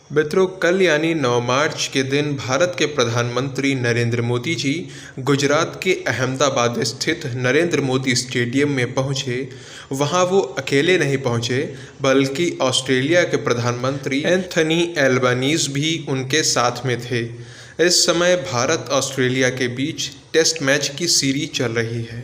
मित्रों, कल यानी 9 मार्च के दिन भारत के प्रधानमंत्री नरेंद्र मोदी जी गुजरात के अहमदाबाद स्थित नरेंद्र मोदी स्टेडियम में पहुंचे। वहां वो अकेले नहीं पहुंचे बल्कि ऑस्ट्रेलिया के प्रधानमंत्री एंथनी एल्बनीज़ भी उनके साथ में थे। इस समय भारत ऑस्ट्रेलिया के बीच टेस्ट मैच की सीरीज चल रही है,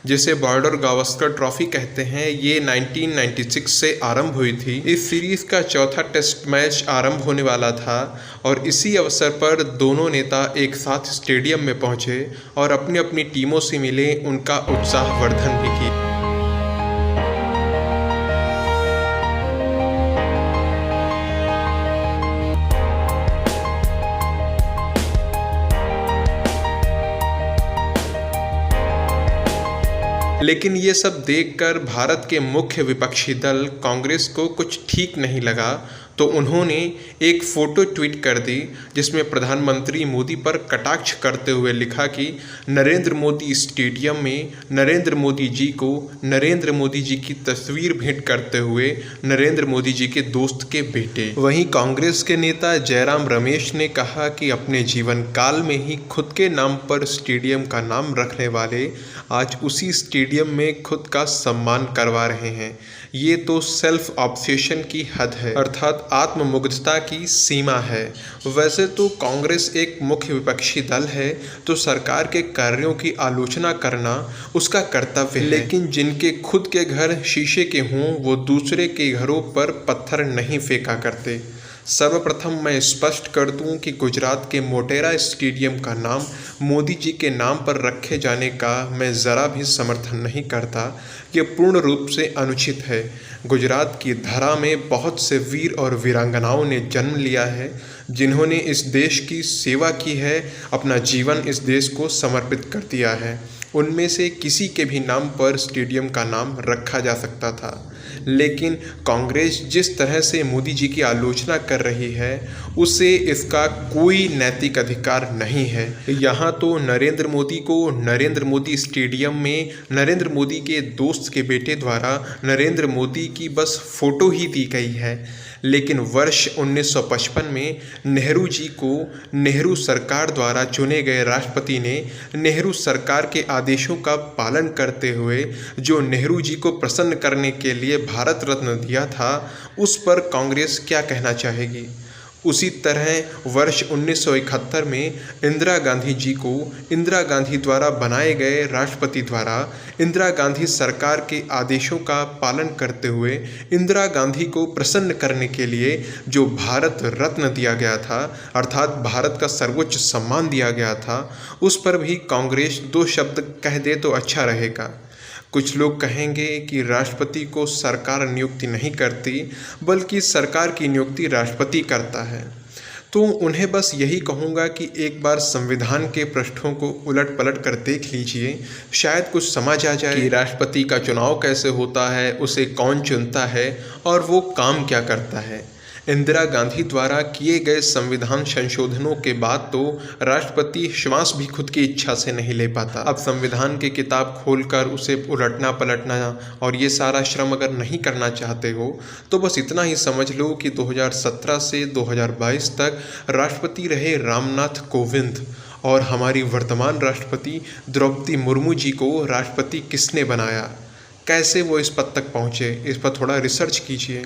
जिसे बॉर्डर गावस्कर ट्रॉफी कहते हैं। ये 1996 से आरंभ हुई थी। इस सीरीज का चौथा टेस्ट मैच आरंभ होने वाला था और इसी अवसर पर दोनों नेता एक साथ स्टेडियम में पहुंचे और अपनी अपनी टीमों से मिले, उनका उत्साहवर्धन भी किया। लेकिन ये सब देखकर भारत के मुख्य विपक्षी दल कांग्रेस को कुछ ठीक नहीं लगा, तो उन्होंने एक फ़ोटो ट्वीट कर दी जिसमें प्रधानमंत्री मोदी पर कटाक्ष करते हुए लिखा कि नरेंद्र मोदी स्टेडियम में नरेंद्र मोदी जी को नरेंद्र मोदी जी की तस्वीर भेंट करते हुए नरेंद्र मोदी जी के दोस्त के बेटे। वहीं कांग्रेस के नेता जयराम रमेश ने कहा कि अपने जीवन काल में ही खुद के नाम पर स्टेडियम का नाम रखने वाले आज उसी स्टेडियम में खुद का सम्मान करवा रहे हैं। ये तो सेल्फ ऑब्सेशन की हद है, अर्थात आत्ममुग्धता की सीमा है। वैसे तो कांग्रेस एक मुख्य विपक्षी दल है, तो सरकार के कार्यों की आलोचना करना उसका कर्तव्य है, लेकिन जिनके खुद के घर शीशे के हों वो दूसरे के घरों पर पत्थर नहीं फेंका करते। सर्वप्रथम मैं स्पष्ट कर दूं कि गुजरात के मोटेरा स्टेडियम का नाम मोदी जी के नाम पर रखे जाने का मैं ज़रा भी समर्थन नहीं करता। ये पूर्ण रूप से अनुचित है। गुजरात की धरा में बहुत से वीर और वीरांगनाओं ने जन्म लिया है, जिन्होंने इस देश की सेवा की है, अपना जीवन इस देश को समर्पित कर दिया है। उनमें से किसी के भी नाम पर स्टेडियम का नाम रखा जा सकता था, लेकिन कांग्रेस जिस तरह से मोदी जी की आलोचना कर रही है उसे इसका कोई नैतिक अधिकार नहीं है। यहाँ तो नरेंद्र मोदी को नरेंद्र मोदी स्टेडियम में नरेंद्र मोदी के दोस्त के बेटे द्वारा नरेंद्र मोदी की बस फोटो ही दी गई है, लेकिन वर्ष 1955 में नेहरू जी को नेहरू सरकार द्वारा चुने गए राष्ट्रपति ने नेहरू सरकार के आदेशों का पालन करते हुए जो नेहरू जी को प्रसन्न करने के लिए भारत रत्न दिया था, उस पर कांग्रेस क्या कहना चाहेगी। उसी तरह वर्ष 1971 में इंदिरा गांधी जी को इंदिरा गांधी द्वारा बनाए गए राष्ट्रपति द्वारा इंदिरा गांधी सरकार के आदेशों का पालन करते हुए इंदिरा गांधी को प्रसन्न करने के लिए जो भारत रत्न दिया गया था, अर्थात भारत का सर्वोच्च सम्मान दिया गया था, उस पर भी कांग्रेस दो शब्द कह दे तो अच्छा रहेगा। कुछ लोग कहेंगे कि राष्ट्रपति को सरकार नियुक्ति नहीं करती, बल्कि सरकार की नियुक्ति राष्ट्रपति करता है। तो उन्हें बस यही कहूँगा कि एक बार संविधान के पृष्ठों को उलट पलट कर देख लीजिए, शायद कुछ समझ आ जाए कि राष्ट्रपति का चुनाव कैसे होता है, उसे कौन चुनता है और वो काम क्या करता है। इंदिरा गांधी द्वारा किए गए संविधान संशोधनों के बाद तो राष्ट्रपति श्वास भी खुद की इच्छा से नहीं ले पाता। अब संविधान की किताब खोलकर उसे उलटना पलटना और ये सारा श्रम अगर नहीं करना चाहते हो तो बस इतना ही समझ लो कि 2017 से 2022 तक राष्ट्रपति रहे रामनाथ कोविंद, और हमारी वर्तमान राष्ट्रपति द्रौपदी मुर्मू जी को राष्ट्रपति किसने बनाया, कैसे वो इस पद तक पहुँचे, इस पर थोड़ा रिसर्च कीजिए।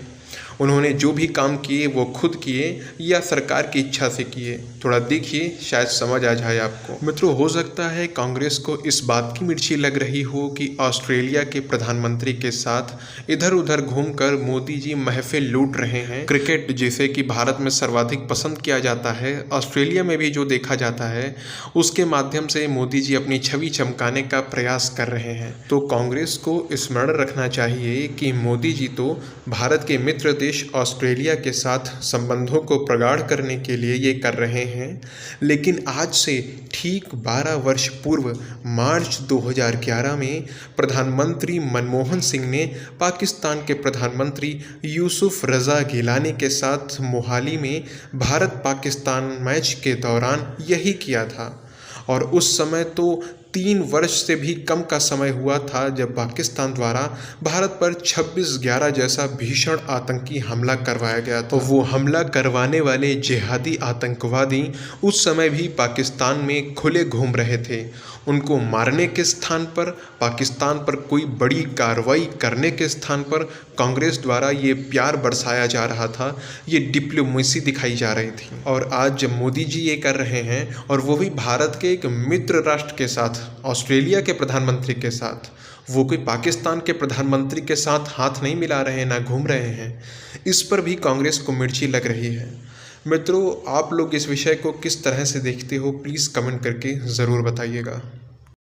उन्होंने जो भी काम किए वो खुद किए या सरकार की इच्छा से किए, थोड़ा देखिए, शायद समझ आ जाए आपको। मित्रों, हो सकता है कांग्रेस को इस बात की मिर्ची लग रही हो कि ऑस्ट्रेलिया के प्रधानमंत्री के साथ इधर उधर घूमकर मोदी जी महफिल लूट रहे हैं। क्रिकेट जिसे कि भारत में सर्वाधिक पसंद किया जाता है, ऑस्ट्रेलिया में भी जो देखा जाता है, उसके माध्यम से मोदी जी अपनी छवि चमकाने का प्रयास कर रहे हैं। तो कांग्रेस को स्मरण रखना चाहिए कि मोदी जी तो भारत के मित्र देश ऑस्ट्रेलिया के साथ संबंधों को प्रगाढ़ करने के लिए ये कर रहे हैं, लेकिन आज से ठीक 12 वर्ष पूर्व मार्च 2011 में प्रधानमंत्री मनमोहन सिंह ने पाकिस्तान के प्रधानमंत्री यूसुफ रज़ा गिलानी के साथ मोहाली में भारत पाकिस्तान मैच के दौरान यही किया था। और उस समय तो 3 वर्ष से भी कम का समय हुआ था जब पाकिस्तान द्वारा भारत पर 26/11 जैसा भीषण आतंकी हमला करवाया गया था। तो वो हमला करवाने वाले जिहादी आतंकवादी उस समय भी पाकिस्तान में खुले घूम रहे थे। उनको मारने के स्थान पर, पाकिस्तान पर कोई बड़ी कार्रवाई करने के स्थान पर कांग्रेस द्वारा ये प्यार बरसाया जा रहा था, ये डिप्लोमेसी दिखाई जा रही थी। और आज जब मोदी जी ये कर रहे हैं, और वो भी भारत के एक मित्र राष्ट्र के साथ, ऑस्ट्रेलिया के प्रधानमंत्री के साथ, वो कोई पाकिस्तान के प्रधानमंत्री के साथ हाथ नहीं मिला रहे हैं, ना घूम रहे हैं, इस पर भी कांग्रेस को मिर्ची लग रही है। मित्रों, आप लोग इस विषय को किस तरह से देखते हो, प्लीज़ कमेंट करके ज़रूर बताइएगा।